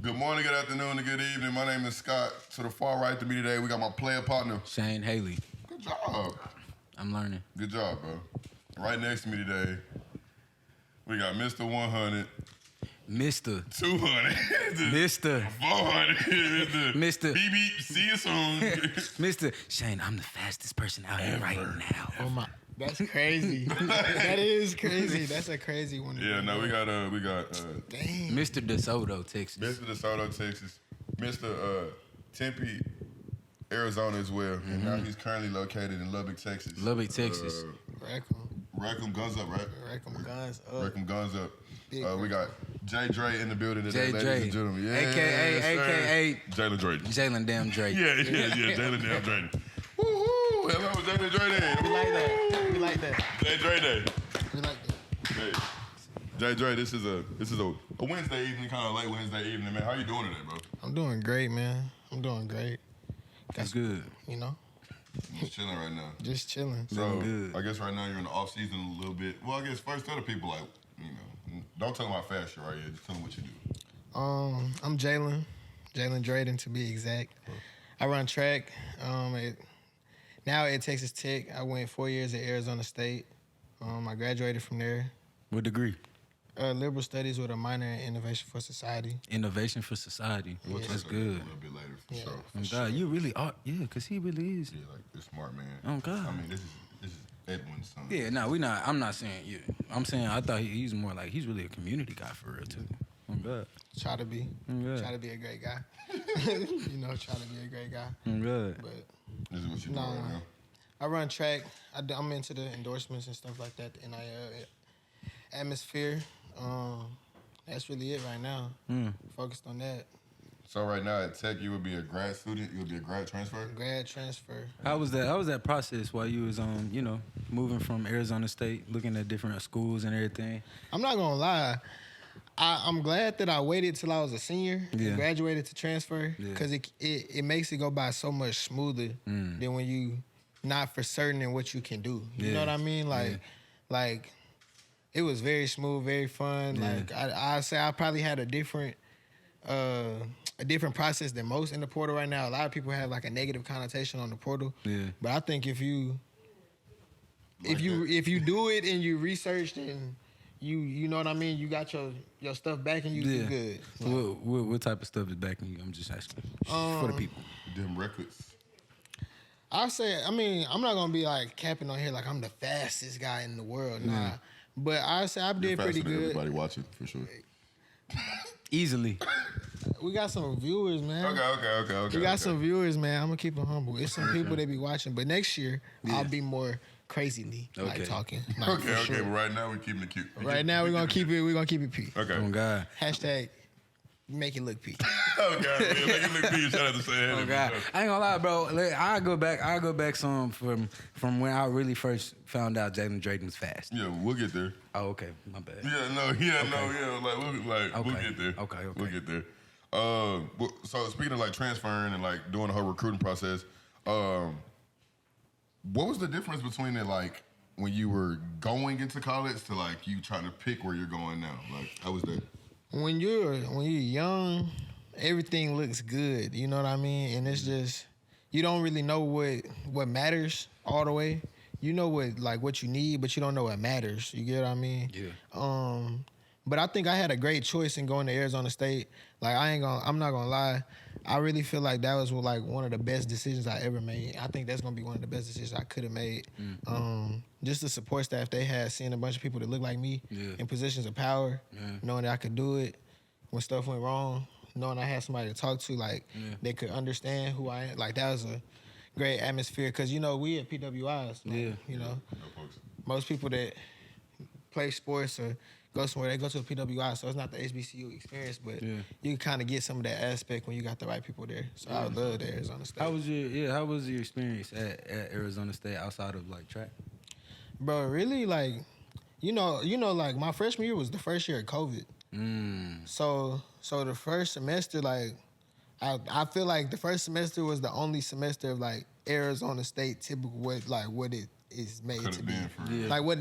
Good morning, good afternoon, and good evening. My name is Scott. To the far right to me today, we got my player partner, Shaine Haley. Good job. I'm learning. Good job, bro. Right next to me today, we got Mr. 100, Mr. 200, Mr. 400, Mr. Beep beep, see you soon. Mr. Shaine, I'm the fastest person out here right now. Oh my, that's crazy. That is crazy. That's a crazy one. Yeah, no, we got Dang. Mr. DeSoto, Texas. Mr. DeSoto, Texas, Mr. Tempe, Arizona as well, and now he's currently located in Lubbock, Texas. Lubbock, Texas. Rackham Guns Up, right? Rackham Guns Up. Rackham Guns Up. We got Jay Dre in the building today, Jay ladies Dre. and gentlemen. Yeah, AKA Jalen Drayden. Jalen damn Drake. Yeah, Jalen damn Drayden. Woo-hoo! Hello, Jalen Drayden. We like that. We like that. Jay Drayden. We like that. Hey, Jay Dre, this is a Wednesday evening, kind of late Wednesday evening, man. How you doing today, bro? I'm doing great, man. I'm doing great. That's good. You know, Just chilling right now. just chilling. So good. I guess right now you're in the off season a little bit. Well, I guess first tell the people don't tell them how fast you are. Yeah, just tell them what you do. I'm Jalen Drayden to be exact. I run track. Now at Texas Tech. I went 4 years at Arizona State. I graduated from there. What degree? Liberal studies with a minor in innovation for society. Innovation for society. We'll That's touch on that good. a little bit later, for sure. Oh, God, you really are. Yeah, because he really is. Yeah, like this smart man. Oh, God. I mean, this is Edwin's son. Yeah, no, we not. I'm not saying you. I'm saying I thought he's more like he's really a community guy for real too. Oh God. Try to be. Yeah. Try to be a great guy. Try to be a great guy. Oh God. But This is what you do right now. I run track. I'm into the endorsements and stuff like that, the NIL atmosphere. That's really it right now. Focused on that. So right now at Tech, you would be a grad student. You would be a grad transfer. Grad transfer. How was that process while you was moving from Arizona State, looking at different schools and everything? I'm not gonna lie. I'm glad that I waited till I was a senior and graduated to transfer because it makes it go by so much smoother than when you not for certain in what you can do. You know what I mean? Like it was very smooth, very fun. Like I say I probably had a different process than most in the portal right now. A lot of people have like a negative connotation on the portal. Yeah. But I think if you do it and you researched and you know what I mean, you got your stuff back and you do good. Like, what type of stuff is backing you? I'm just asking for the people. Them records. I say, I'm not gonna be like capping on here like I'm the fastest guy in the world. Nah. But I say I did pretty good. Everybody watching for sure. Easily. We got some viewers, man. Okay. We got some viewers, man. I'm gonna keep it humble. It's some people that be watching, but next year I'll be more crazily like talking. Like, Okay. sure. But right now we're keeping it cute. Right now we're gonna keep it P. Okay. Oh God. Hashtag make it look P. Okay. Yeah, make it look cute. Shout out to say Oh God. I ain't gonna lie, bro. Look, I go back some from when I really first found out Jalen Drayden was fast. Yeah, we'll get there. Oh, okay. My bad. We'll get there. Okay. We'll get there. So speaking of like transferring and like doing the whole recruiting process, what was the difference between it like when you were going into college to like you trying to pick where you're going now? Like how was that? When you're young, everything looks good. You know what I mean? And it's just you don't really know what matters all the way. You know what you need, but you don't know what matters. You get what I mean? Yeah. But I think I had a great choice in going to Arizona State. Like I'm not gonna lie. I really feel like that was like one of the best decisions I ever made. I think that's gonna be one of the best decisions I could have made. Just the support staff they had, seeing a bunch of people that look like me in positions of power, knowing that I could do it when stuff went wrong, knowing I had somebody to talk to, like they could understand who I am. Like that was a great atmosphere because we at PWIs. Like, most people that play sports or go somewhere, they go to a PWI, so it's not the HBCU experience, but you can kind of get some of that aspect when you got the right people there. So I would love the Arizona State. How was your experience at Arizona State outside of like track? Bro, really like, like my freshman year was the first year of COVID. So the first semester, like, I feel like the first semester was the only semester of like Arizona State typical what it is made to be. Like what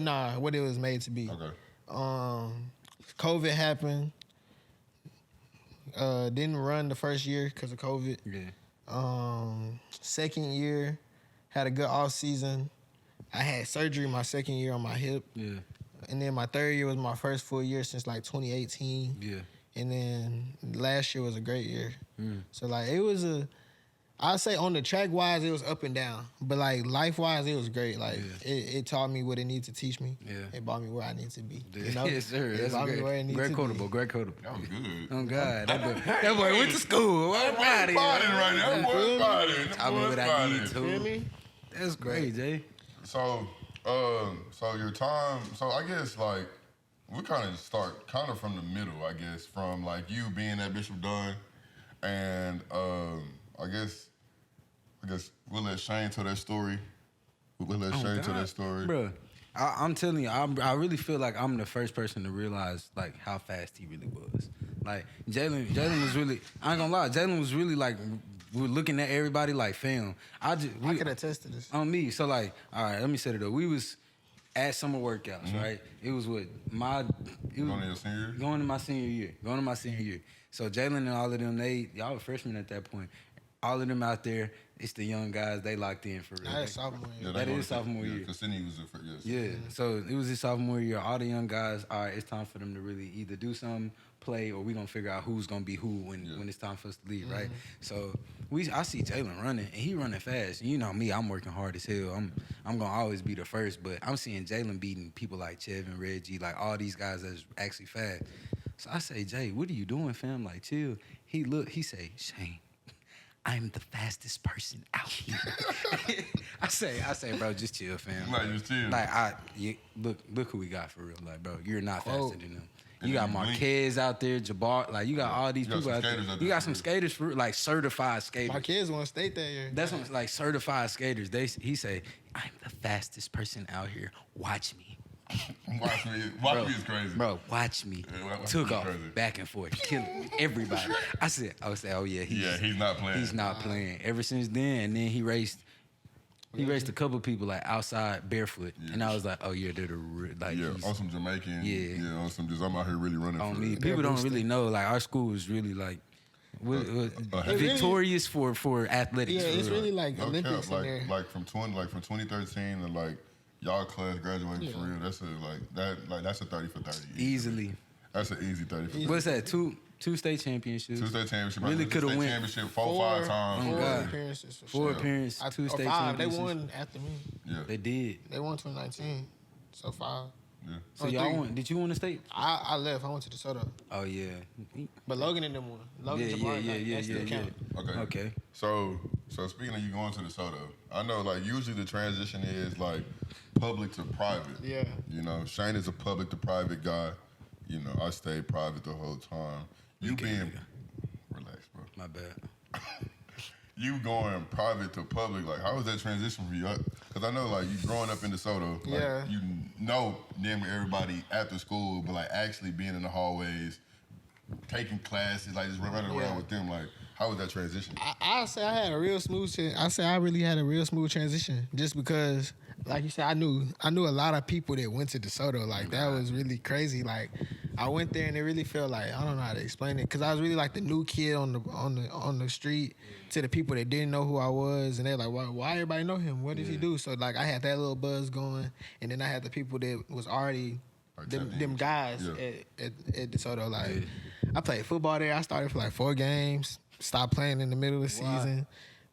it was made to be. Okay. COVID happened. Didn't run the first year because of COVID. Yeah. Second year, had a good off season. I had surgery my second year on my hip. Yeah. And then my third year was my first full year since like 2018. Yeah. And then last year was a great year. Mm. So like it was I'd say on the track wise it was up and down. But like life wise it was great. Like it taught me what it needed to teach me. Yeah. It brought me where I need to be. Yeah. You know? Yes, sir. It That's brought me where I great. need Great to quotable. be. Great quotable. That was good. Oh God, that boy went to school. What That boy spotted right now. That boy spotted. I mean, what I need to. Feel me? That's great, Jay. So, so your time. So I guess like we kind of start kind of from the middle. I guess from like you being at Bishop Dunn, and I guess we'll let Shaine tell that story. We'll let Shaine tell that story, Bro, I'm telling you, I really feel like I'm the first person to realize like how fast he really was. Like Jalen was really. I ain't gonna lie, Jalen was really like. We were looking at everybody like, fam. I could attest to this. On me. So like, all right, let me set it up. We was at summer workouts, right? It was what going to your senior year? Going to my senior year. So Jalen and all of them, y'all were freshmen at that point. All of them out there, it's the young guys. They locked in for real. That's sophomore year. Yeah, That is sophomore year. Because Sydney was yes. Yeah. So it was his sophomore year. All the young guys, all right, it's time for them to really either do something, play, or we gonna figure out who's gonna be who when it's time for us to leave, right? So I see Jalen running, and he running fast. And you know me, I'm working hard as hell. I'm gonna always be the first, but I'm seeing Jalen beating people like Chevin, Reggie, like all these guys that's actually fast. So I say, Jay, what are you doing, fam? Like, chill. He say, Shaine, I'm the fastest person out here. I say, bro, just chill, fam. Like, just chill. Like, look who we got for real. Like, bro, you're not faster than them. You got And Marquez out there, Jabbar. Like, you got all these people out there. You got some skaters, for like certified skaters. Marquez won state that year. That's what, like certified skaters. He say, I'm the fastest person out here. Watch me. Watch me is crazy. Bro, watch me. Yeah, watch Took me off crazy. back and forth, killing everybody. I said, oh yeah, he's not playing. He's not playing. Ever since then, and then he raced a couple of people like outside barefoot, and I was like, oh yeah, they're the like on some Jamaican. Yeah. On some just I'm out here really running on for me. it. People don't really know. Like our school is really like victorious for athletics. Yeah, for it's real. really like No Olympics cap, in there. like from 2013 to like y'all class graduating for real. That's a 30 for 30. Easily. That's an easy 30 for 30. What's that? Two state championships. Two state championship. Really could have went championship 5 times. Oh, Four God. appearances for Four sure. appearances, two state five. They championships. won after me. Yeah. They did. They won 2019. So 5. Yeah. So Oh, y'all three. won? Did you win the state? I left. I went to DeSoto. Oh yeah. But Logan and them won. Logan Jabbar, that still count. Okay. So speaking of you going to DeSoto, I know like usually the transition is like public to private. Yeah. You know, Shaine is a public to private guy. You know, I stayed private the whole time. You Okay, being nigga. relax, bro. My bad. You going private to public, like how was that transition for you? Because I know like you growing up in DeSoto, like, Yeah. you know damn near everybody after school, but like actually being in the hallways, taking classes, like just running around with them, like how was that transition? I say I had a real smooth. I really had a real smooth transition, just because, like you said, I knew a lot of people that went to DeSoto. Like that was really crazy. Like I went there and it really felt like I don't know how to explain it, because I was really like the new kid on the street to the people that didn't know who I was, and they're like, why everybody know him? What did he do? So like I had that little buzz going, and then I had the people that was already them guys at DeSoto. Like I played football there. I started for like 4 games. Stopped playing in the middle of the season.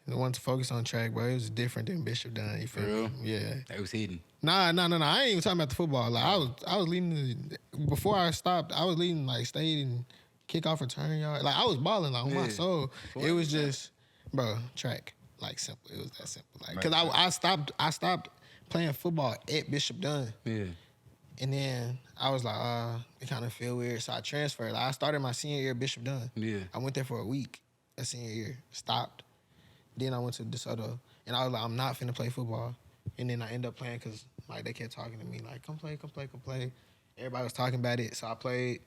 And wanted to focus on track, bro. It was different than Bishop Dunn. You feel me? Yeah. That was hidden. Nah. I ain't even talking about the football. Like I was leading before I stopped. I was leading like state and kickoff return yard. Like I was balling like on my soul. It was just, bro, track. Like simple. It was that simple. Like because I stopped playing football at Bishop Dunn. Yeah. And then I was like, it kind of feel weird. So I transferred. Like I started my senior year at Bishop Dunn. Yeah. I went there for a week, a senior year. Stopped. Then I went to DeSoto. And I was like, I'm not finna play football. And then I ended up playing because like they kept talking to me like, come play. Everybody was talking about it. So I played.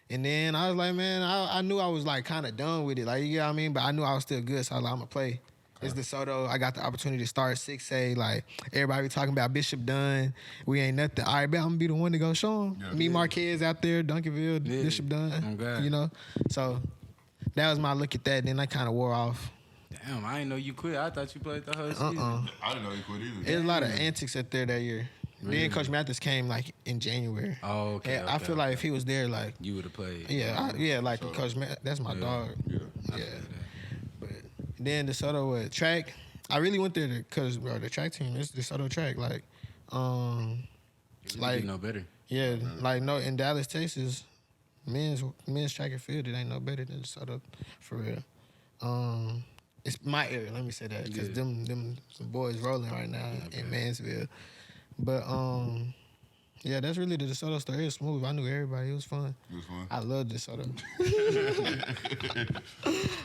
And then I was like, man, I knew I was like kind of done with it. Like, you know what I mean? But I knew I was still good. So I was like, I'm going to play. It's DeSoto. I got the opportunity to start 6A. Like, everybody talking about Bishop Dunn. We ain't nothing. All right, bet I'm going to be the one to go show them. Me, Marquez out there, Duncanville, Bishop Dunn. Oh, God. You know? So that was my look at that. Then I kind of wore off. Damn, I didn't know you quit. I thought you played the whole season. I didn't know you quit either. There's a lot of antics up there that year. Really? Then Coach Mathis came like in January. Oh, okay. And I feel like if he was there, like you would have played. like Coach Mathis, that's my dog. Yeah. Yeah. But then DeSoto track, I really went there because the track team is DeSoto track. Like, Like no better. Yeah, like no in Dallas, Texas, men's track and field, it ain't no better than DeSoto for real. It's my area. Let me say that because them some boys rolling right now in Mansville. But yeah, that's really the DeSoto story. It was smooth. I knew everybody. It was fun. It was fun. I love DeSoto.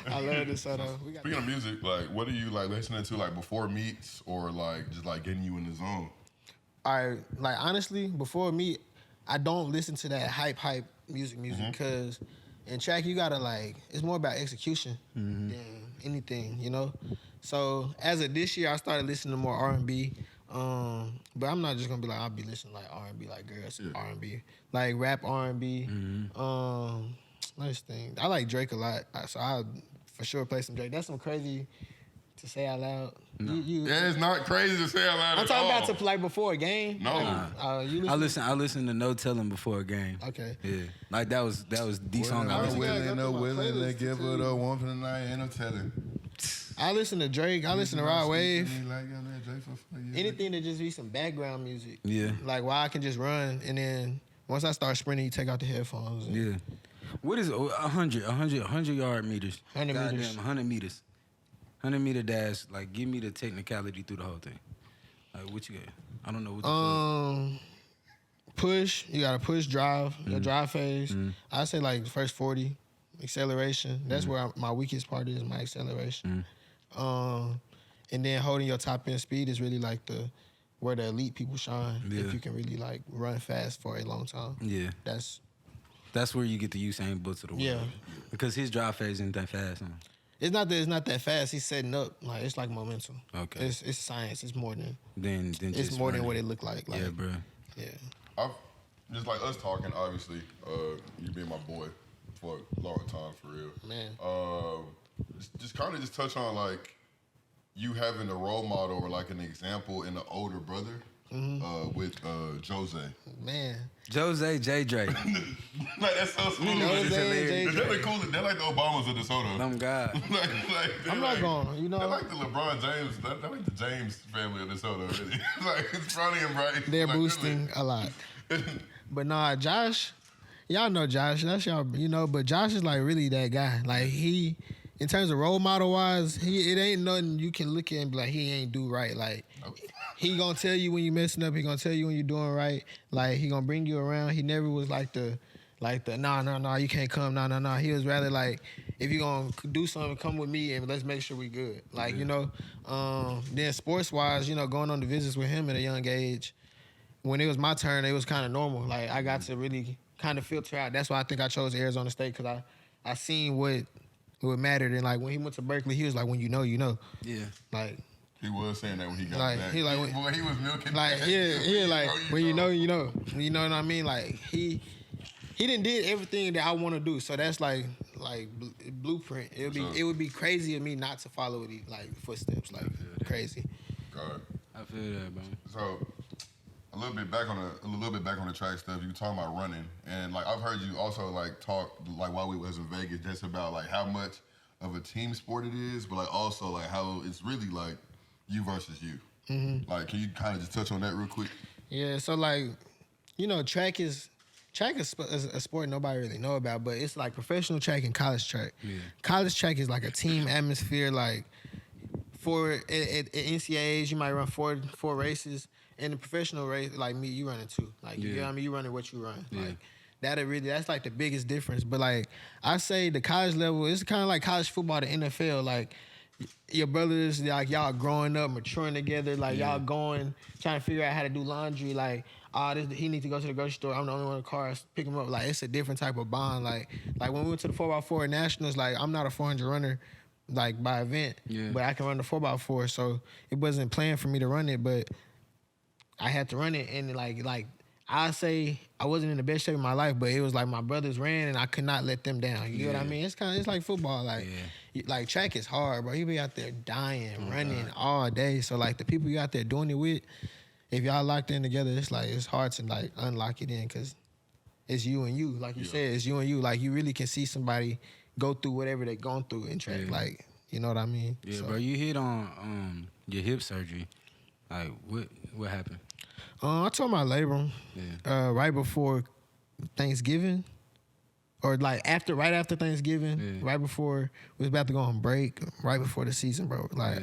I love DeSoto. Speaking of music, like, what are you like listening to like before meets or like just like getting you in the zone? Like honestly, before me, I don't listen to that hype music because in track you gotta like it's more about execution than anything, you know. So as of this year, I started listening to more R&B. But I'm not just gonna be like I'll be listening like R&B, like girls R&B, like rap R&B. Let's think. I like Drake a lot, so I'll for sure play some Drake. That's some crazy to say out loud. No. Yeah, it's not crazy to say out loud. I'm talking about to like before a game. No, you I listen to No Telling before a game. Okay. Yeah, like that was the song I listened to. willing to give her the one for the night, ain't no telling. I listen to Drake. I listen to Rod Wave. Like, Anything that just be some background music. Yeah. Like where I can just run and then once I start sprinting, you take out the headphones. Yeah. What is 100 yard meters? 100 meters. Goddamn, 100 meters. 100 meter dash. Like, give me the technicality through the whole thing. Like, what you got? I don't know what the push. You got to push, drive, your drive phase. I say like the first 40, acceleration. That's where my weakest part is, my acceleration. And then holding your top end speed is really like where the elite people shine. Yeah. If you can really like run fast for a long time. Yeah. That's where you get the Usain Bolt of the world. Yeah. Because his drive phase isn't that fast, huh? It's not that fast. He's setting up. Like it's like momentum. Okay. It's science. It's more than it's just more running. than what it looked like. Yeah, bro. Yeah. I've just like us talking, obviously, you being my boy for a long time for real. Man. Just kind of just touch on like you having a role model or like an example in an older brother with Jose. Man. Jose J. Drake. Like that's so smooth. Jose J. They're Drake. the coolest. They're like the Obamas of DeSoto. Oh God. I'm not going. You know. They're like the LeBron James. They're like the James family of DeSoto. Really. Like it's Ronnie and Bryant. They're like, boosting a lot. But nah, Josh, y'all know Josh. That's y'all, you know. But Josh is like really that guy. Like he, in terms of role model wise, it ain't nothing you can look at and be like he ain't do right. Like he gonna tell you when you messing up. He gonna tell you when you're doing right. Like he gonna bring you around. He never was like the nah, you can't come. Nah. He was rather like if you gonna do something, come with me and let's make sure we good. Like you know. Then sports wise, you know, going on the visits with him at a young age. When it was my turn, it was kind of normal. Like I got to really kind of filter out. That's why I think I chose Arizona State because I seen what mattered. And like when he went to Berkeley, he was like, when you know, you know. Yeah. Like he was saying that when he got like back. he like Boy, he was milking. Like yeah, like when you know, you know. You know what I mean? Like he didn't did everything that I want to do. So that's like blueprint. It would be crazy of me not to follow it like footsteps. Like crazy. God. I feel that, bro. So. A little bit back on the track stuff. You talking about running, and like I've heard you also like talk like while we was in Vegas, just about like how much of a team sport it is, but like also like how it's really like you versus you. Like, can you kind of just touch on that real quick? Yeah. So like, you know, track is a sport nobody really know about, but it's like professional track and college track. Yeah. College track is like a team atmosphere. Like at NCAAs, you might run four races. In the professional race, like me, you running two. Like you know what I mean, you running what you run. Yeah. Like that's like the biggest difference. But like I say the college level, it's kind of like college football to NFL. Like your brothers, like y'all growing up, maturing together, like y'all going, trying to figure out how to do laundry, like he needs to go to the grocery store. I'm the only one in the car, pick him up. Like it's a different type of bond. Like when we went to the 4x4 Nationals, like I'm not a 400 runner, like by event, but I can run the 4x4. So it wasn't planned for me to run it, but I had to run it, and like I say I wasn't in the best shape of my life, but it was like my brothers ran and I could not let them down. You know what I mean? It's like football. Like like track is hard, bro. You be out there dying, running all day. So like the people you out there doing it with, if y'all locked in together, it's hard to like unlock it in because it's you and you. Like you said, it's you and you. Like you really can see somebody go through whatever they're going through in track. Yeah. Like, you know what I mean? Yeah, bro. You hit on your hip surgery. Like what happened? I tore my labrum right before Thanksgiving, or like right after Thanksgiving, right before we was about to go on break, right before the season, bro. Like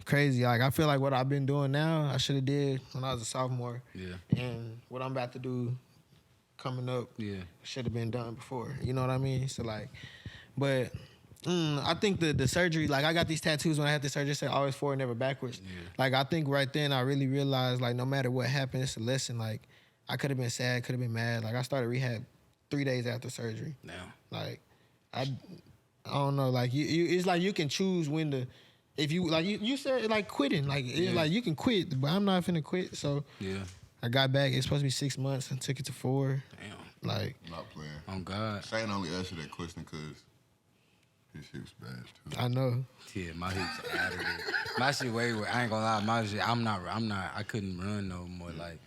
crazy. Like I feel like what I've been doing now, I should have did when I was a sophomore. Yeah. And what I'm about to do coming up, should have been done before. You know what I mean? So like, but. I think the surgery, like I got these tattoos when I had the surgery, say always forward, never backwards. Yeah. Like I think right then I really realized like no matter what happened, it's a lesson. Like I could have been sad, could have been mad. Like I started rehab 3 days after surgery. Now, like I don't know. Like you it's like you can choose when to, if you like you said like quitting. Like it's like you can quit, but I'm not finna quit. So I got back. It's supposed to be 6 months and took it to 4. Damn. Like not playing. Oh God. Shaine only asked you that question because. His hips bad too. I know. Yeah, my hips out of it. My shit way. I ain't gonna lie. My shit. I'm not. I couldn't run no more. Like,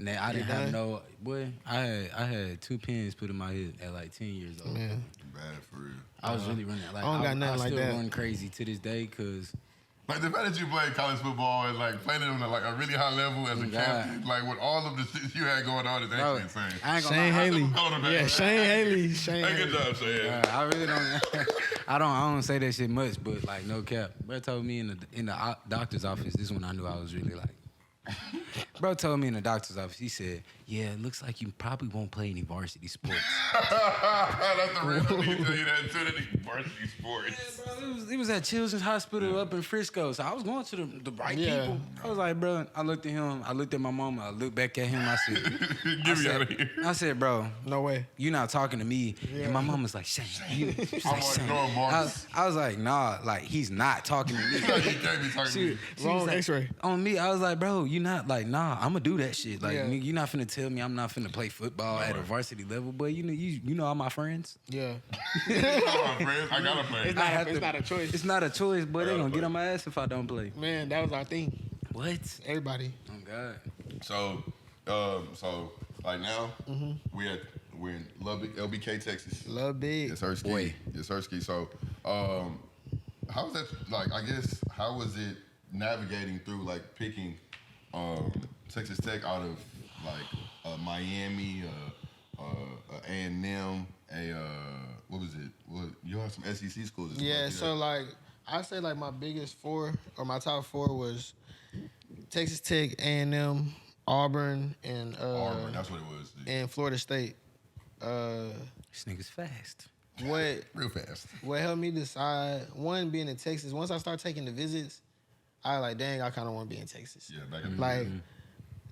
I didn't have no. Boy, I had 2 pins put in my hip at like 10 years old. Man, bad for real. I was really running. Like, I don't got nothing like that. I still run crazy to this day, cause. Like the fact that you played college football and like playing it on like a really high level as a captain, like with all of the shit you had going on, is actually insane. I ain't gonna Shaine Haley. Yeah, Shaine Haley. Hey, good job, Shaine. I really don't. I don't say that shit much, but like no cap. Bro told me in the doctor's office. This is when I knew I was really like. Bro told me in the doctor's office. He said, "Yeah, it looks like you probably won't play any varsity sports." That's the real reason you tell you that too. Any varsity sports. Yeah, bro, it was at Children's Hospital up in Frisco, so I was going to the right people. I was like, bro. I looked at him. I looked at my mom. I looked back at him. I said, "Get me out of here." I said, "Bro, no way. You not talking to me." Yeah. And my mom was like, "Shaine." She's like, "Shaine." I was like, "Nah, like he's not talking to me." He can't be talking to me. Wrong X-ray. On me, I was like, "Bro, you not like nah. I'm gonna do that shit. Like you not finna tell me I'm not finna play football at a varsity level, but you know all my friends." Yeah. All my friends, I gotta play. It's not a choice. It's not a choice, but they gonna get on my ass if I don't play. Man, that was our thing. What? Everybody. Oh God. So like now we're in Lubbock, LBK, Texas. Lubbock. It's her ski. It's her ski. So how was that like? I guess how was it navigating through like picking Texas Tech out of like Miami, A&M, what was it? Well, you have some SEC schools. Yeah, so like I say like my biggest 4 or my top 4 was Texas Tech, A&M, Auburn, and Auburn. That's what it was. And Florida State. This nigga's fast. Real fast. What helped me decide, one, being in Texas, once I start taking the visits, I like, dang, I kind of want to be in Texas. Yeah, back in the like,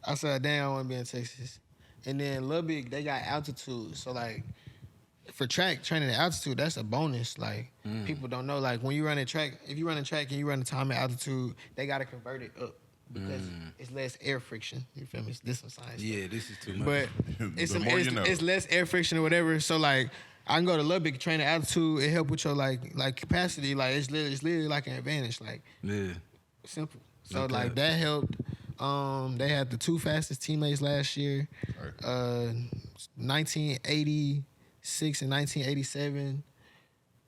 I said, dang, I want to be in Texas. And then Lubbock, they got altitude. So, like, for track, training at altitude, that's a bonus. Like, people don't know. Like, when you run a track, if you run a track and you run a time at altitude, they got to convert it up because it's less air friction. You feel me? This is science. Yeah, this is too much. But it's less air friction or whatever. So, like, I can go to Lubbock, train at altitude, it help with your, like capacity. Like, it's literally like an advantage. Like, simple. So like that helped. They had the 2 fastest teammates last year, 1986 and 1987,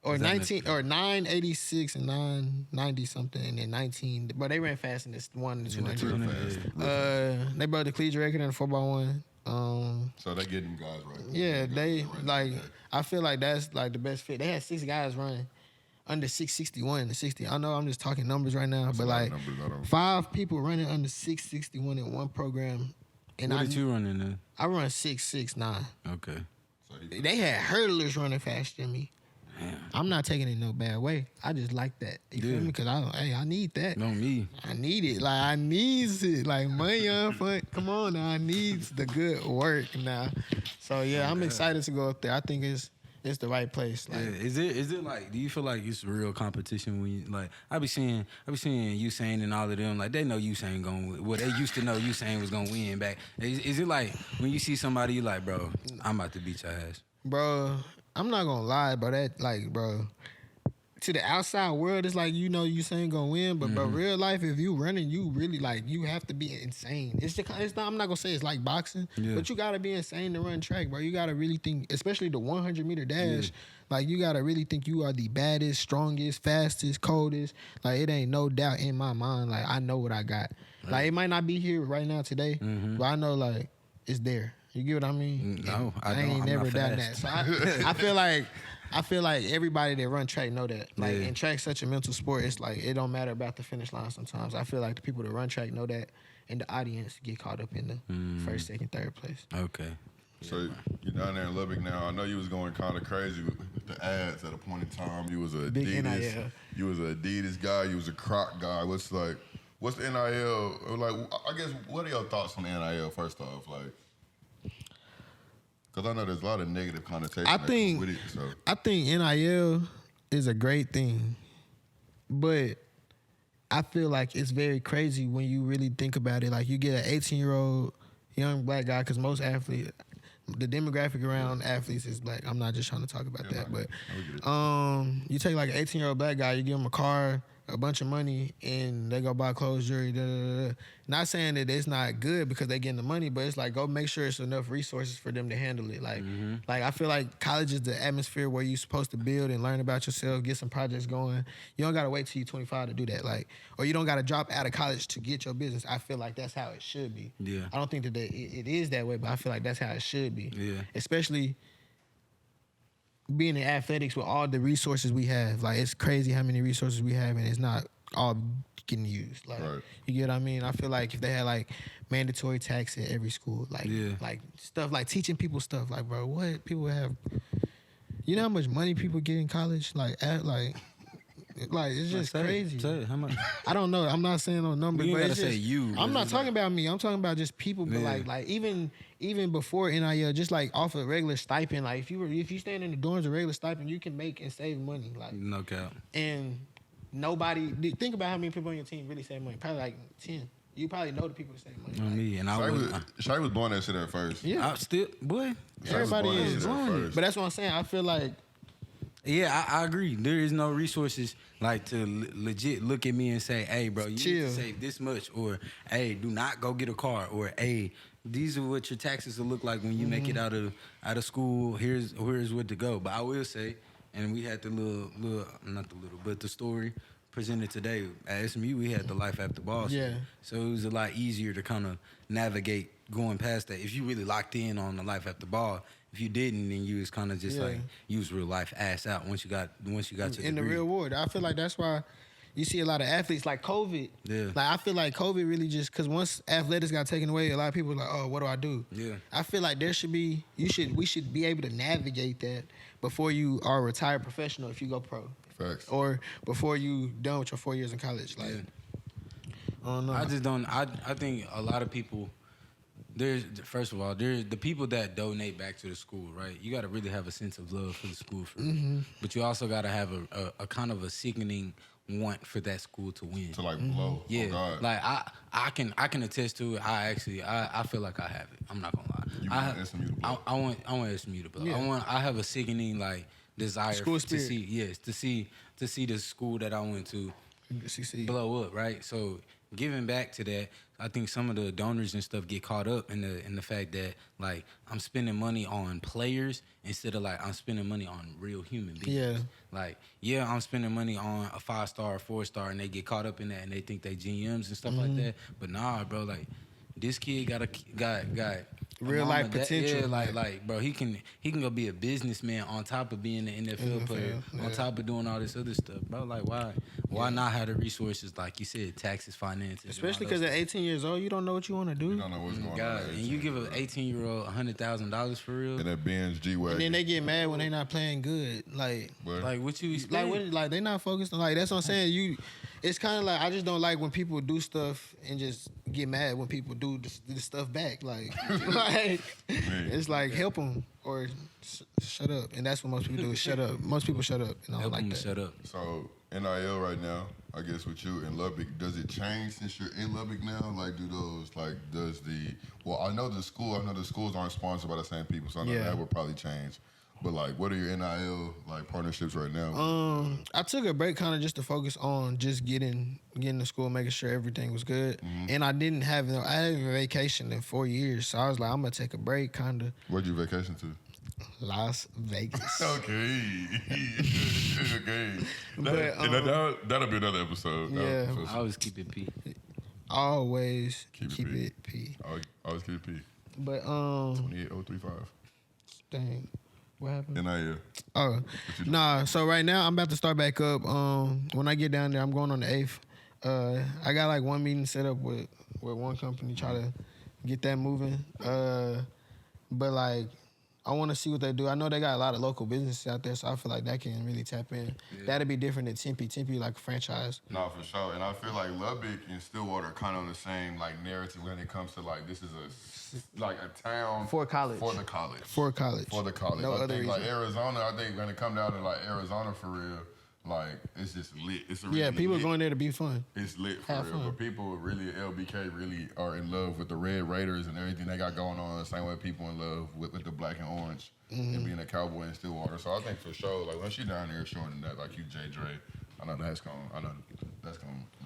or 986 and 990 something, and then 19. But they ran fast in this 1 and 200. They broke the collegiate record in the 4x1. So they get them guys right. Yeah, they like. I feel like that's like the best fit. They had 6 guys running under 661 and 60. I know I'm just talking numbers right now, but like 5 people running under 661 in one program. And what did you run in there? I run 669. Okay. So they had hurdlers running faster than me. Damn. I'm not taking it in no bad way. I just like that. You feel me? Because I need that. No, me. I need it. Like, I needs it. Like, money on fun. Come on now. I needs the good work now. So, yeah, I'm excited to go up there. I think it's it's the right place. Like, Is it like? Do you feel like it's real competition when you like? I be seeing Usain and all of them like they know Usain gonna. Well, they used to know Usain was gonna win back. Is it like when you see somebody you like, bro? I'm about to beat your ass, bro. I'm not gonna lie, bro. That like, bro. To the outside world, it's like Usain gonna win, but bro, real life, if you running, you really like you have to be insane. It's not. I'm not gonna say it's like boxing, but you gotta be insane to run track, bro. You gotta really think, especially the 100-meter dash. Like you gotta really think you are the baddest, strongest, fastest, coldest. Like it ain't no doubt in my mind. Like I know what I got. Right. Like it might not be here right now today, but I know like it's there. You get what I mean? No, I don't. ain't never done that. So I feel like everybody that run track know that. Like, and track's such a mental sport. It's like it don't matter about the finish line sometimes. I feel like the people that run track know that, and the audience get caught up in the first, second, third place. Okay. So you're down there in Lubbock now. I know you was going kind of crazy with the ads at a point in time. You was a Adidas. You was an Adidas guy. You was a Croc guy. What's the NIL? Like, I guess, what are your thoughts on the NIL first off? Like, because I know there's a lot of negative connotation with it. So. I think NIL is a great thing, but I feel like it's very crazy when you really think about it. Like you get an 18-year-old young black guy, because most athletes, the demographic around athletes is black. I'm not just trying to talk about that, but you take like an 18-year-old black guy, you give him a car, a bunch of money, and they go buy clothes, jewelry, Not saying that it's not good because they getting the money, but it's like go make sure it's enough resources for them to handle it. Like, like I feel like college is the atmosphere where you're supposed to build and learn about yourself, get some projects going. You don't gotta wait till you're 25 to do that. Like, or you don't gotta drop out of college to get your business. I feel like that's how it should be. Yeah. I don't think that it is that way, but I feel like that's how it should be. Yeah. Especially being in athletics with all the resources we have. Like, it's crazy how many resources we have, and it's not all getting used. Like, you get what I mean? I feel like if they had like mandatory tax at every school, like like stuff like teaching people stuff, like, bro, what people have, you know how much money people get in college? Like it's just crazy. Say how much? I don't know. I'm not saying no number. You but gotta it's say just, you. I'm not talking about me. I'm talking about just people. But like even before NIL, just like off a regular stipend. Like if you stand in the dorms, a regular stipend, you can make and save money. Like no cap. And nobody think about how many people on your team really save money. Probably like 10. You probably know the people that save money. Like, me and Shaine was blowing that shit at first. Yeah, I still boy. Everybody is blowing it. But that's what I'm saying. I feel like. Yeah, I agree. There is no resources like to legit look at me and say, "Hey, bro, you need to save this much," or "Hey, do not go get a car," or "Hey, these are what your taxes will look like when you make it out of school. Here's what to go." But I will say, and we had the the story presented today at SMU. We had the life after ball. So it was a lot easier to kind of navigate going past that. If you really locked in on the life after ball. If you didn't, then you was kind of just like you was real life ass out once you got your degree. In the real world. I feel like that's why you see a lot of athletes like COVID. Yeah. Like I feel like COVID really just because once athletics got taken away, a lot of people were like, oh, what do I do? Yeah. I feel like we should be able to navigate that before you are a retired professional if you go pro. Facts. Or before you done with your 4 years in college. Like I don't know. I just don't. I think a lot of people. There's the people that donate back to the school, right? You got to really have a sense of love for the school, but you also got to have a kind of a sickening want for that school to win. To like blow. Yeah, oh God. like I can attest to it. I feel like I have it. I'm not gonna lie. You want SMU to blow. I want SMU to blow. Yeah. I have a sickening like desire to see the school that I went to blow up, right? So giving back to that, I think some of the donors and stuff get caught up in the fact that like I'm spending money on players instead of like I'm spending money on real human beings. Yeah. Like I'm spending money on a 5-star, 4-star, and they get caught up in that and they think they GMs and stuff like that. But nah, bro, like this kid got real life potential. Yeah, like bro, he can go be a businessman on top of being an NFL player, on top of doing all this other stuff, bro. Like why not have the resources like you said, taxes, finances, especially because at 18 years old, you don't know what you want to do. You don't know what's going on. And you give an 18-year-old $100,000 for real, and that Benz G-Wagon. And then they get mad when they not playing good. Like what you expect? Like they not focused on. Like that's what I'm saying. it's kind of like I just don't like when people do stuff and just get mad when people do the stuff back. Like, it's like help them or shut up, and that's what most people do is shut up. Most people shut up, and I don't like that. Shut up. So NIL right now, I guess with you in Lubbock, does it change since you're in Lubbock now? Like, I know the schools aren't sponsored by the same people, so I know that would probably change. But like, what are your NIL like partnerships right now? I took a break kind of just to focus on just getting to school, making sure everything was good. And I had a vacation in 4 years, so I was like, I'm gonna take a break, kind of. Where'd you vacation to? Las Vegas. Okay. But, that'll be another episode. Yeah. I always keep it P. Always keep it P. Always keep it P. But 28035. dang. What happened? NIL. Oh, nah. So right now I'm about to start back up. When I get down there, I'm going on the 8th. I got like one meeting set up with one company, try to get that moving. But like, I want to see what they do. I know they got a lot of local businesses out there, so I feel like that can really tap in. Yeah. That'd be different than Tempe. Tempe like a franchise. No, for sure. And I feel like Lubbock and Stillwater are kind of on the same like narrative when it comes to like this is a town for college. For the college. For college. For the college. No I other think reason. like Arizona, I think when it come down to like Arizona for real, like it's just lit. It's a really people lit. going there to be fun. It's lit for Have real. fun. But people really, LBK really are in love with the Red Raiders and everything they got going on. The same way people in love with the black and orange and being a Cowboy in Stillwater. So I think for sure, like when she down there showing that, like you, J. Dre, I know that's gonna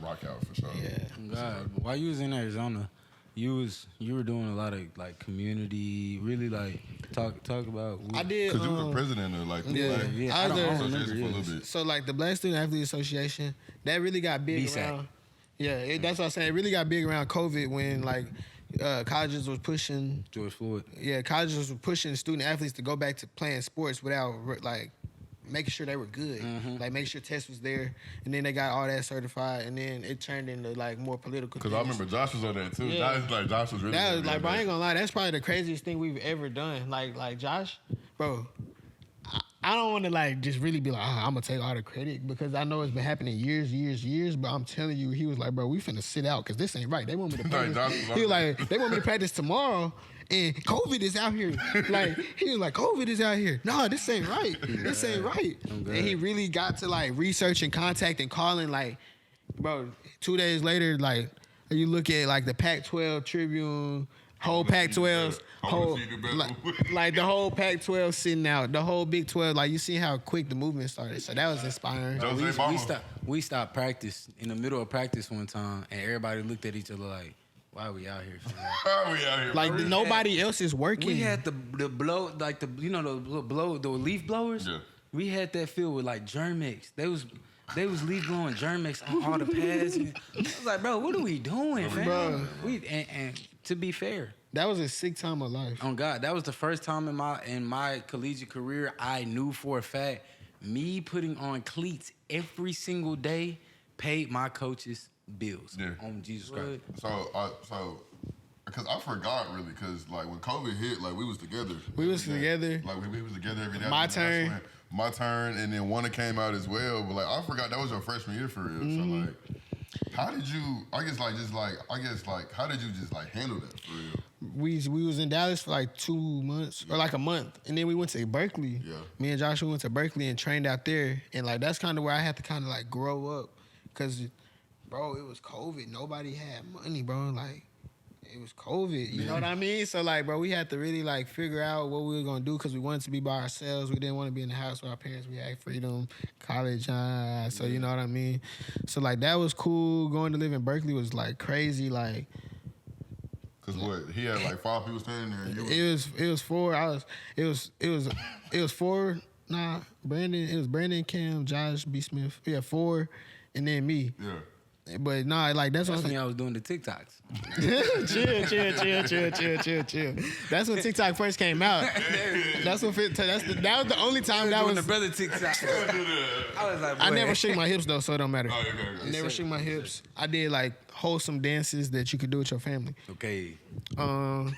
rock out for sure. Yeah. God, while you was in Arizona, you were doing a lot of like community, really like talk about. I did. Because you were the president of like the Black I don't Association for a little bit. So like the Black Student Athlete Association, that really got big BSAC. around. Yeah, that's what I'm saying. It really got big around COVID when like colleges was pushing George Floyd. Yeah, colleges were pushing student athletes to go back to playing sports without like making sure they were good, like making sure test was there, and then they got all that certified, and then it turned into like more political. Because I remember Josh was on that too. Yeah. Josh was really. That was good like, at bro, I that. ain't gonna lie, that's probably the craziest thing we've ever done. Like Josh, bro. I don't want to like just really be like, I'm gonna take all the credit because I know it's been happening years. But I'm telling you, he was like, bro, we finna sit out because this ain't right. They want me to practice. He was like, they want me to practice tomorrow, and COVID is out here. Like he was like, COVID is out here. No, this ain't right. This ain't right. And he really got to like research and contact and calling. Like, bro, 2 days later, like you look at like the Pac-12 Tribune. Whole Pac-12, like the whole Pac-12 sitting out, the whole Big 12. Like you see how quick the movement started, so that was inspiring. We stopped practice in the middle of practice one time, and everybody looked at each other like, "Why are we out here?" Why we out here? Like nobody else is working. We had the blow, like the leaf blowers. Yeah. We had that filled with like Germex. They was leaf blowing Germex on all the pads. And I was like, bro, what are we doing, fam? Bro. And to be fair, that was a sick time of life. on God, that was the first time in my collegiate career I knew for a fact me putting on cleats every single day paid my coaches bills. Yeah. On Jesus Christ. So, because I forgot really, because like when COVID hit, like we was together. We was together. Like we was together every day. My turn. My turn, and then one that came out as well. But like I forgot that was your freshman year for real. So like, how did you? How did you just like handle that for real? We was in Dallas for like 2 months or like a month, and then we went to Berkeley. Yeah. Me and Joshua went to Berkeley and trained out there, and like that's kind of where I had to kind of like grow up, cause, bro, it was COVID. Nobody had money, bro. Like it was COVID. You know what I mean? So like, bro, we had to really like figure out what we were gonna do, cause we wanted to be by ourselves. We didn't want to be in the house with our parents. We had freedom, college, so you know what I mean. So like that was cool. Going to live in Berkeley was like crazy, like. Cause what he had like 5 people standing there. And you It was 4. It was 4. Nah, Brandon. It was Brandon, Cam, Josh, B. Smith. Yeah, 4, and then me. Yeah. But nah, like that's That's what when I was doing the TikToks. chill. That's when TikTok first came out. That was the only time that Doing was. the brother TikTok. I was like, boy. I never shook my hips though, so it don't matter. Oh, okay. I never shook my hips. I did like wholesome dances that you could do with your family. Okay. You're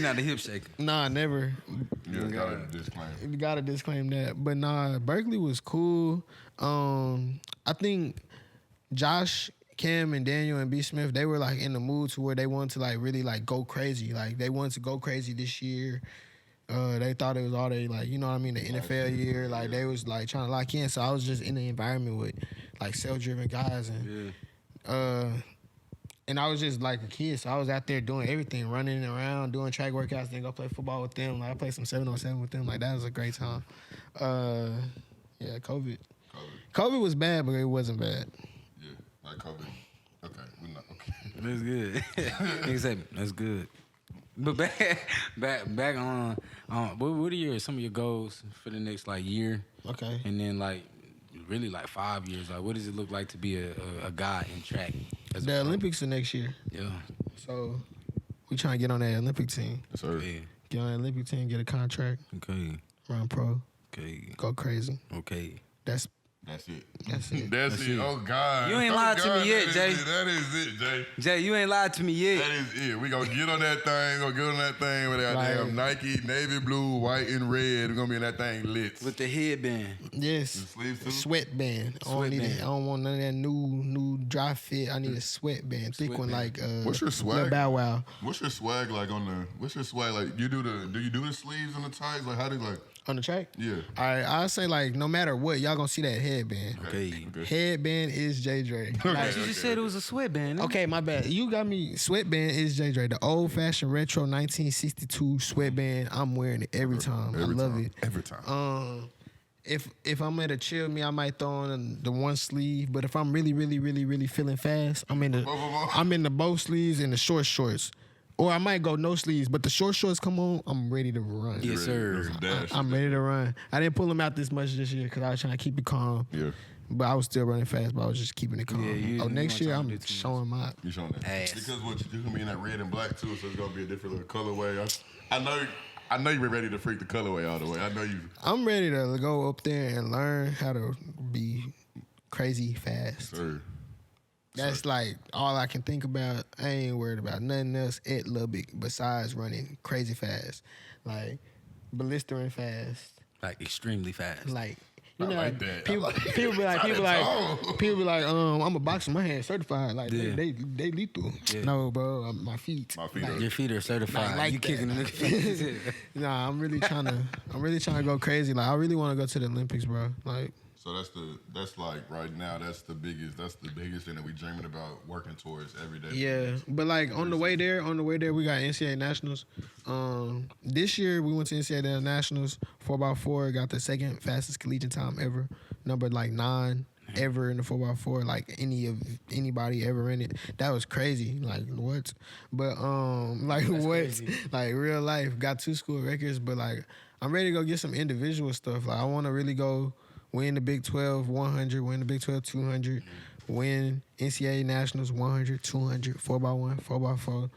not a hip shaker. Nah, never. You gotta disclaim. You gotta disclaim that. But nah, Berkeley was cool. I think Josh, Cam, and Daniel and B. Smith, they were like in the mood to where they wanted to like really like go crazy. Like they wanted to go crazy this year. They thought it was all they like, you know what I mean, the NFL year. Like they was like trying to lock in. So I was just in the environment with like self-driven guys and I was just like a kid. So I was out there doing everything, running around, doing track workouts, then go play football with them. Like I played some 7-on-7 with them. Like that was a great time. Yeah, COVID. COVID was bad, but it wasn't bad. Yeah, like COVID. Okay, we're not okay. That's good. Exactly. That's good. But back on what are some of your goals for the next like year? Okay. And then like really like 5 years. Like what does it look like to be a guy in track? The Olympics are next year. Yeah. So we trying to get on that Olympic team. Yes, sir. Yeah. Get on that Olympic team, get a contract, Okay. run pro, Okay. go crazy. Okay. That's it. That's it. That's it. Oh God. You ain't lied to me yet, Jay. That is it, Jay. Jay, you ain't lied to me yet. That is it. We gonna get on that thing. Gonna get on that thing with that damn Nike, navy blue, white, and red. We're gonna be in that thing lit. With the headband. Yes. The sleeves too? Sweatband. I don't want none of that new dry fit. I need a sweatband, thick one like What's your swag? Lil Bow Wow. What's your swag like on the? What's your swag like? Do you do the sleeves and the ties? Like how do you like? On the track? Yeah. All right, I'll say like no matter what, y'all gonna see that headband. Okay. Headband is J. Dre. Like, You just said it was a sweatband. okay, my bad. You got me. Sweatband is J. Dre. The old fashioned retro 1962 sweatband. I'm wearing it every time. I love it. Every time. If I'm at a chill me, I might throw on the one sleeve. But if I'm really feeling fast, I'm in the both sleeves and the short shorts. Or I might go no sleeves, but the short shorts come on, I'm ready to run. Yes, sir. I'm ready to run. I didn't pull them out this much this year because I was trying to keep it calm. Yeah. But I was still running fast, but I was just keeping it calm. Yeah, next year, I'm showing my... You showing that? Ass. Because you're going to be in that red and black, too, so it's going to be a different little colorway. I know you're ready to freak the colorway all the way. I know you... I'm ready to go up there and learn how to be crazy fast. Sir. That's like all I can think about. I ain't worried about nothing else at Lubbock besides running crazy fast. Like, blistering fast. Like extremely fast. Like... You know, like that. People be like, I'm a boxer. My hands certified. Like they lethal. Yeah. No, bro, my feet. Your feet are certified. Like you that. kicking in the feet. Nah, I'm really trying to go crazy. Like I really want to go to the Olympics, bro. Like. So that's like right now that's the biggest thing that we dreaming about working towards every day. Yeah, but like on the way there we got NCAA Nationals. This year we went to NCAA Nationals 4x4, got the second fastest collegiate time ever, number like 9 ever in the 4x4, like anybody ever in it. That was crazy. Like what? But like that's what? Crazy. Like real life, got 2 school records, but like I'm ready to go get some individual stuff. Like I want to really go. Win the Big 12 100, win the Big 12 200, win NCAA Nationals 100, 200, 4x1, 4x4.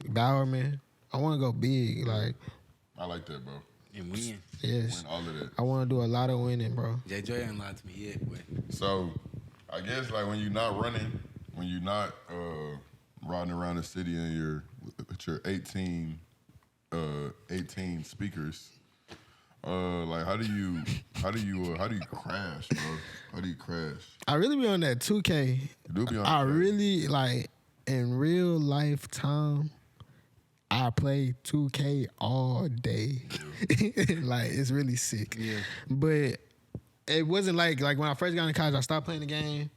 Bowerman. I want to go big. Like I like that, bro. And win. Yes. Win all of that. I want to do a lot of winning, bro. J. ain't lied to me yet, boy. So, I guess like when you're not running, when you're not riding around the city and with your 18 speakers. Like how do you crash, bro? How do you crash? I really be on that 2K. You do be on I that. really like in real life time. I play 2K all day. Like it's really sick. Yeah. But it wasn't like when I first got into college, I stopped playing the game,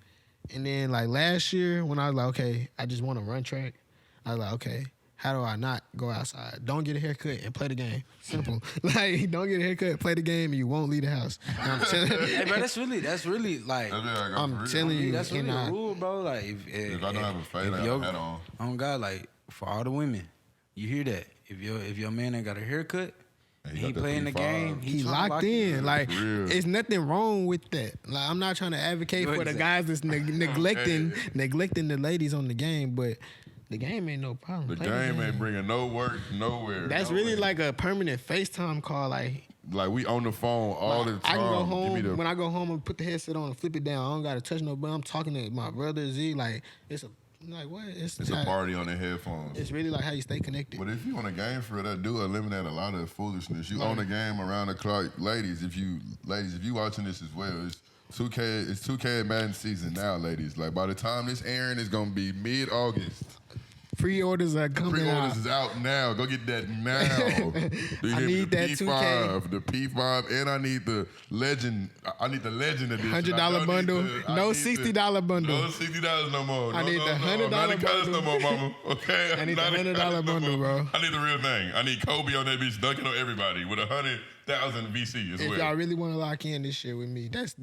and then like last year when I was like, okay, I just want to run track. I was like, okay. How do I not go outside? Don't get a haircut and play the game. Simple. Like, don't get a haircut, play the game, and you won't leave the house. Hey, bro, that's really like. I'm telling you, that's really a rule, bro. Like, if I don't have a fade, I have a hat on. Oh God, like for all the women, you hear that? If your man ain't got a haircut, and he playing the game, he locked in. Like, it's nothing wrong with that. Like, I'm not trying to advocate for the guys that's neglecting the ladies on the game, but. The game ain't no problem. The game ain't bringing no work nowhere. That's really like a permanent FaceTime call. Like we on the phone all the time. I can go home. When I go home and put the headset on and flip it down, I don't got to touch no button. I'm talking to my brother Z. Like, it's what? It's a party on the headphones. It's really like how you stay connected. But if you on a game for that, do eliminate a lot of foolishness. You on a game around the clock. Ladies, if you watching this as well, 2K, it's 2K Madden season now, ladies. Like, by the time this airing, it's going to be mid-August. Pre-orders are coming Pre-orders out. is out now. Go get that now. Do you I hear me? need The that P5, 2K. the P5, and I need the Legend. I need the Legend edition. $100 bundle. No $60 bundle. No $60 no more. I need the $100 Not in college bundle. no more, mama. Okay? I need the Not in $100 college no bundle, more. bro. I need the real thing. I need Kobe on that bitch dunking on everybody with 100,000 VC as If well. y'all really want to lock in this shit with me, that's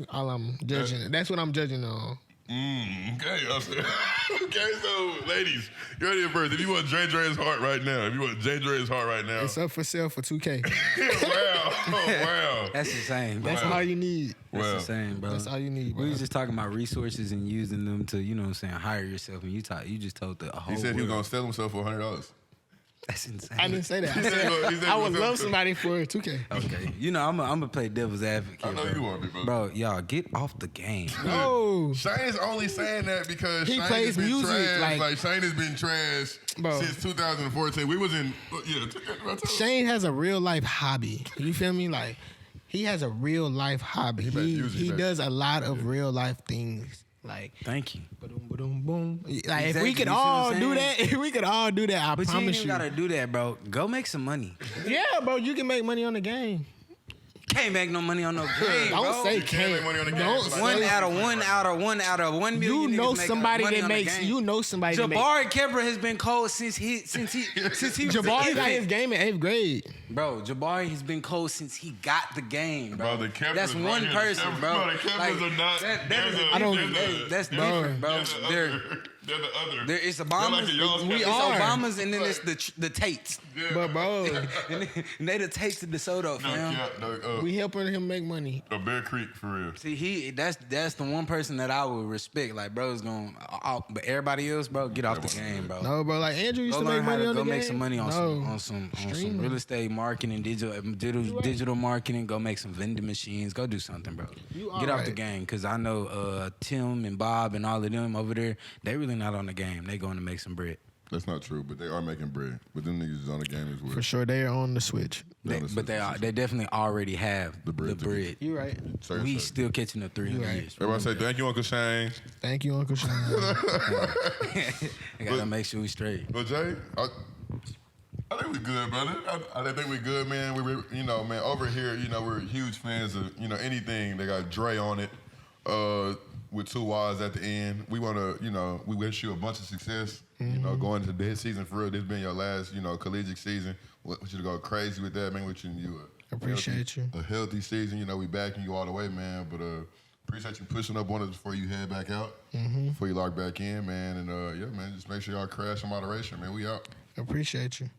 all I'm judging. That's what I'm judging on. Okay, okay, so ladies, you ready first. If you want Drayden's heart right now, It's up for sale for 2K. wow. That's insane. That's all you need. Wow. That's insane, bro. That's all you need, bro. We was just talking about resources and using them to, you know what I'm saying, hire yourself. And you just told the whole He said he was world. gonna sell himself for $100. That's insane. I didn't say that. I He said said I would he was love up to- somebody for 2K. Okay. You know, I'm gonna play devil's advocate. I know bro. you want to, bro. Bro, y'all, get off the game. No. Shaine's only saying that because He Shaine plays has been music, trash. like- Shane has been trash Bro. since 2014. We was in Shane has a real life hobby. You feel me? Like he has a real life hobby. makes music, He man. does a lot of real life things. Like Thank you. boom, boom, boom. Like if Exactly, we could you see what all I'm do saying? that, if we could all do that, I But you ain't promise even you. gotta do that, bro. Go make some money. Yeah, bro, you can make money on the game. Can't make no money on no game, Don't bro. say You can't make money on the game. Don't Like, One say- out of 1 million. You know niggas make somebody money that on the makes. game. You know somebody that makes. Jabari Kemper has been cold since he was Jabari an got his infant. game in 8th grade. Bro, Jabari has been cold since he got the game, bro. Bro, the Kempers That's right one here. person, bro. The Kempers are not- That is they're I don't- that's Bro. different, bro. They're the other. It's They're Obamas. like the y'all's We It's Kempers. are. Obamas, and then it's the Tates. Yeah. But bro, And they the Tates of DeSoto, No, fam. yeah, no, we helping him make money. Bear Creek for real. See, that's the one person that I would respect. Like, bro's going, but everybody else, bro, get off the game, bro. No, bro, like Andrew used Go to make learn how money to on go the game. make some money on No. some Streaming. real estate marketing, digital marketing. Go make some vending machines. Go do something, bro. You Get off the alright. game, cause I know Tim and Bob and all of them over there. They really not on the game. They going to make some bread. That's not true, but they are making bread. But them niggas is on the game as well. For sure, they are on the switch. But they definitely already have The bread ticket. You right. Sorry, We sorry. still catching up 300 You right. years. Everybody say thank you, Uncle Shane. Thank you, Uncle Shane. I gotta make sure we straight. But Jay, I think we good, brother. I think we good, man. We man, over here, we're huge fans of, anything that got Dre on it, with 2 Y's at the end. We want to, we wish you a bunch of success, going into this season for real. This been your last, collegiate season. Want you to go crazy with that, man. Wishing you Appreciate you. a healthy season. We backing you all the way, man. But appreciate you pushing up on us before you head back out, before you lock back in, man. And yeah, man, just make sure y'all crash in moderation, man. We out. Appreciate you.